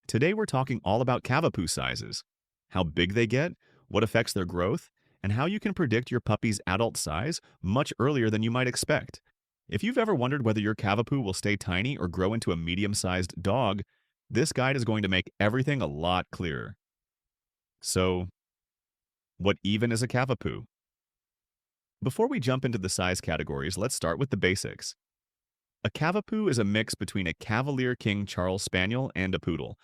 Today we're talking all about Cavapoo sizes, how big they get, what affects their growth, and how you can predict your puppy's adult size much earlier than you might expect. If you've ever wondered whether your Cavapoo will stay tiny or grow into a medium-sized dog, this guide is going to make everything a lot clearer. So, what even is a Cavapoo? Before we jump into the size categories, let's start with the basics. A Cavapoo is a mix between a Cavalier King Charles Spaniel and a Poodle.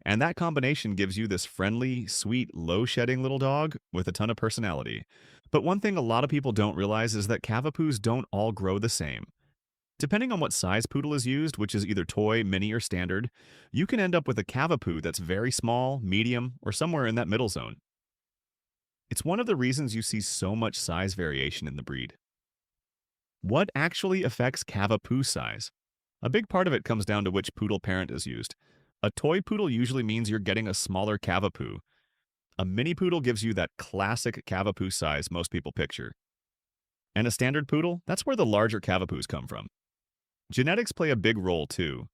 And that combination gives you this friendly, sweet, low-shedding little dog with a ton of personality. But one thing a lot of people don't realize is that Cavapoos don't all grow the same. Depending on what size poodle is used, which is either toy, mini, or standard, you can end up with a Cavapoo that's very small, medium, or somewhere in that middle zone. It's one of the reasons you see so much size variation in the breed. What actually affects Cavapoo size? A big part of it comes down to which poodle parent is used. A toy poodle usually means you're getting a smaller Cavapoo. A mini poodle gives you that classic Cavapoo size most people picture. And a standard poodle, that's where the larger Cavapoos come from. Genetics play a big role too.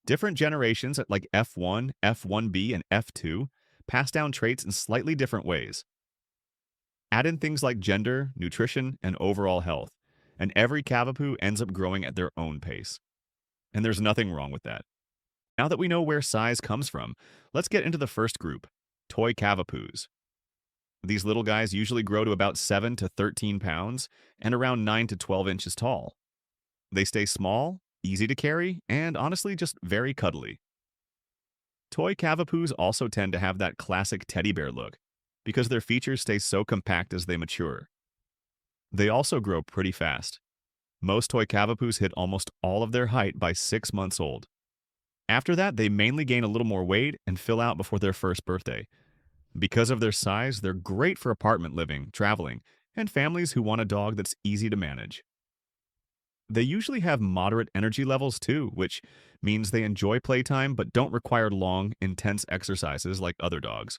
Different generations like F1, F1B, and F2 pass down traits in slightly different ways. Add in things like gender, nutrition, and overall health, and every Cavapoo ends up growing at their own pace. And there's nothing wrong with that. Now that we know where size comes from, let's get into the first group, toy Cavapoos. These little guys usually grow to about 7 to 13 pounds and around 9 to 12 inches tall. They stay small, easy to carry, and honestly just very cuddly. Toy Cavapoos also tend to have that classic teddy bear look because their features stay so compact as they mature. They also grow pretty fast. Most toy Cavapoos hit almost all of their height by 6 months old. After that, they mainly gain a little more weight and fill out before their first birthday. Because of their size, they're great for apartment living, traveling, and families who want a dog that's easy to manage. They usually have moderate energy levels too, which means they enjoy playtime but don't require long, intense exercises like other dogs.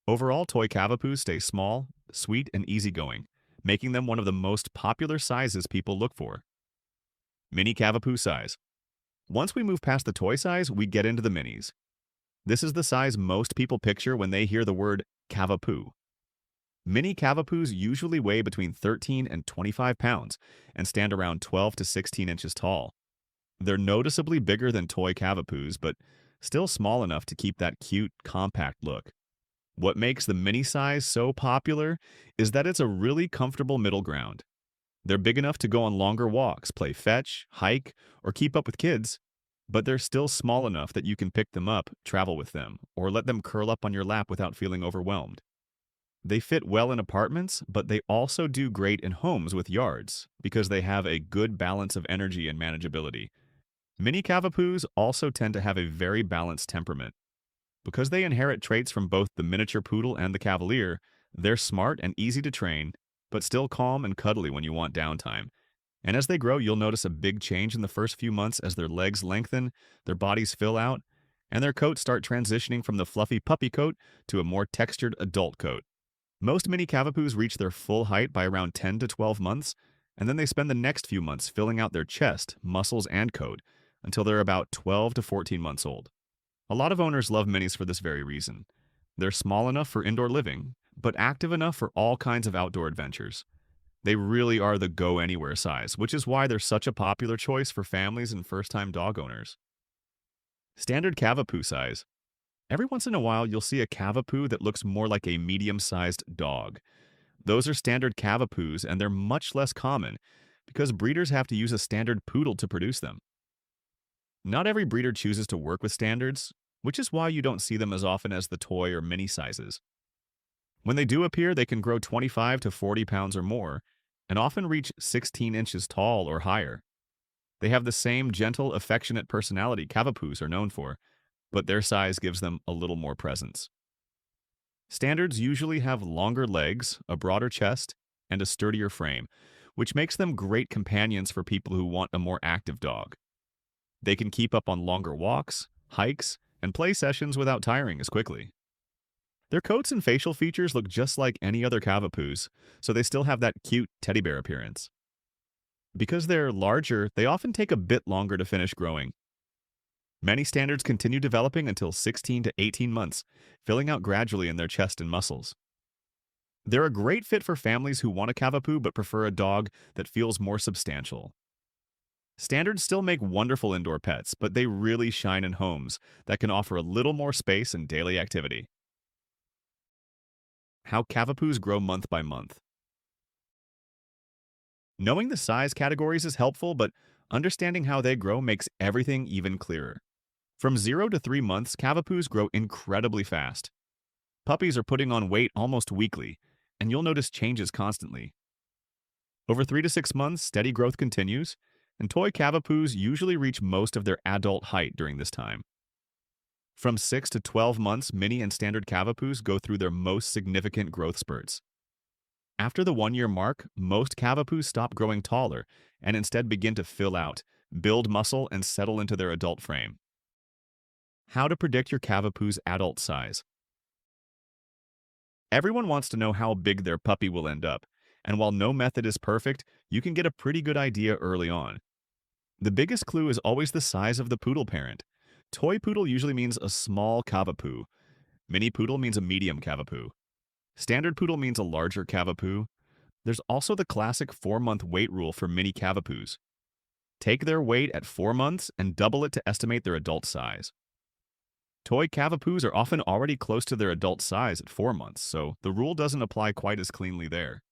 Overall, toy Cavapoos stay small, sweet, and easygoing, making them one of the most popular sizes people look for. Mini Cavapoo size. Once we move past the toy size, we get into the minis. This is the size most people picture when they hear the word Cavapoo. Mini Cavapoos usually weigh between 13 and 25 pounds and stand around 12 to 16 inches tall. They're noticeably bigger than toy Cavapoos, but still small enough to keep that cute, compact look. What makes the mini size so popular is that it's a really comfortable middle ground. They're big enough to go on longer walks, play fetch, hike, or keep up with kids, but they're still small enough that you can pick them up, travel with them, or let them curl up on your lap without feeling overwhelmed. They fit well in apartments, but they also do great in homes with yards because they have a good balance of energy and manageability. Mini Cavapoos also tend to have a very balanced temperament. Because they inherit traits from both the miniature poodle and the Cavalier, they're smart and easy to train, but still calm and cuddly when you want downtime. And as they grow, you'll notice a big change in the first few months as their legs lengthen, their bodies fill out, and their coats start transitioning from the fluffy puppy coat to a more textured adult coat. Most mini Cavapoos reach their full height by around 10 to 12 months, and then they spend the next few months filling out their chest, muscles, and coat until they're about 12 to 14 months old. A lot of owners love minis for this very reason. They're small enough for indoor living, but active enough for all kinds of outdoor adventures. They really are the go-anywhere size, which is why they're such a popular choice for families and first-time dog owners. Standard Cavapoo size. Every once in a while, you'll see a Cavapoo that looks more like a medium-sized dog. Those are standard Cavapoos, and they're much less common because breeders have to use a standard poodle to produce them. Not every breeder chooses to work with standards, which is why you don't see them as often as the toy or mini sizes. When they do appear, they can grow 25 to 40 pounds or more, and often reach 16 inches tall or higher. They have the same gentle, affectionate personality Cavapoos are known for, but their size gives them a little more presence. Standards usually have longer legs, a broader chest, and a sturdier frame, which makes them great companions for people who want a more active dog. They can keep up on longer walks, hikes, and play sessions without tiring as quickly. Their coats and facial features look just like any other Cavapoos, so they still have that cute teddy bear appearance. Because they're larger, they often take a bit longer to finish growing. Many standards continue developing until 16 to 18 months, filling out gradually in their chest and muscles. They're a great fit for families who want a Cavapoo but prefer a dog that feels more substantial. Standards still make wonderful indoor pets, but they really shine in homes that can offer a little more space and daily activity. How Cavapoos grow month by month. Knowing the size categories is helpful, but understanding how they grow makes everything even clearer. From 0 to 3 months, Cavapoos grow incredibly fast. Puppies are putting on weight almost weekly, and you'll notice changes constantly. Over 3 to 6 months, steady growth continues, and toy Cavapoos usually reach most of their adult height during this time. From 6 to 12 months, mini and standard Cavapoos go through their most significant growth spurts. After the 1-year mark, most Cavapoos stop growing taller and instead begin to fill out, build muscle, and settle into their adult frame. How to predict your Cavapoo's adult size. Everyone wants to know how big their puppy will end up, and while no method is perfect, you can get a pretty good idea early on. The biggest clue is always the size of the poodle parent. Toy poodle usually means a small Cavapoo. Mini poodle means a medium Cavapoo. Standard poodle means a larger Cavapoo. There's also the classic 4-month weight rule for mini Cavapoos. Take their weight at 4 months and double it to estimate their adult size. Toy Cavapoos are often already close to their adult size at 4 months, so the rule doesn't apply quite as cleanly there.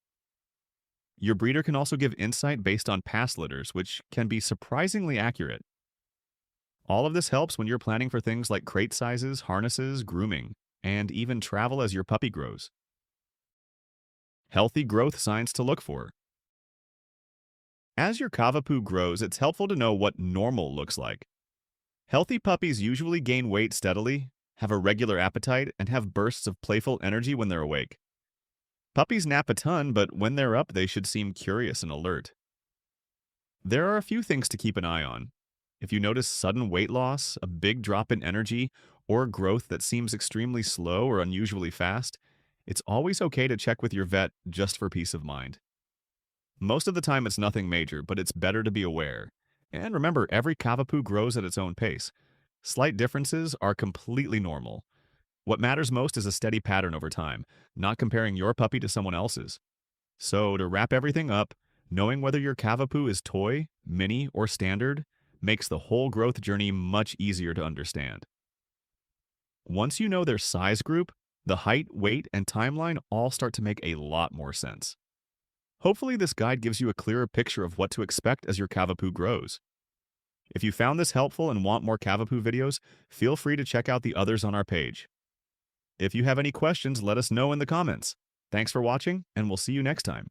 Your breeder can also give insight based on past litters, which can be surprisingly accurate. All of this helps when you're planning for things like crate sizes, harnesses, grooming, and even travel as your puppy grows. Healthy growth signs to look for. As your Cavapoo grows, it's helpful to know what normal looks like. Healthy puppies usually gain weight steadily, have a regular appetite, and have bursts of playful energy when they're awake. Puppies nap a ton, but when they're up, they should seem curious and alert. There are a few things to keep an eye on. If you notice sudden weight loss, a big drop in energy, or growth that seems extremely slow or unusually fast, it's always okay to check with your vet just for peace of mind. Most of the time it's nothing major, but it's better to be aware. And remember, every Cavapoo grows at its own pace. Slight differences are completely normal. What matters most is a steady pattern over time, not comparing your puppy to someone else's. So, to wrap everything up, knowing whether your Cavapoo is toy, mini, or standard makes the whole growth journey much easier to understand. Once you know their size group, the height, weight, and timeline all start to make a lot more sense. Hopefully this guide gives you a clearer picture of what to expect as your Cavapoo grows. If you found this helpful and want more Cavapoo videos, feel free to check out the others on our page. If you have any questions, let us know in the comments. Thanks for watching, and we'll see you next time.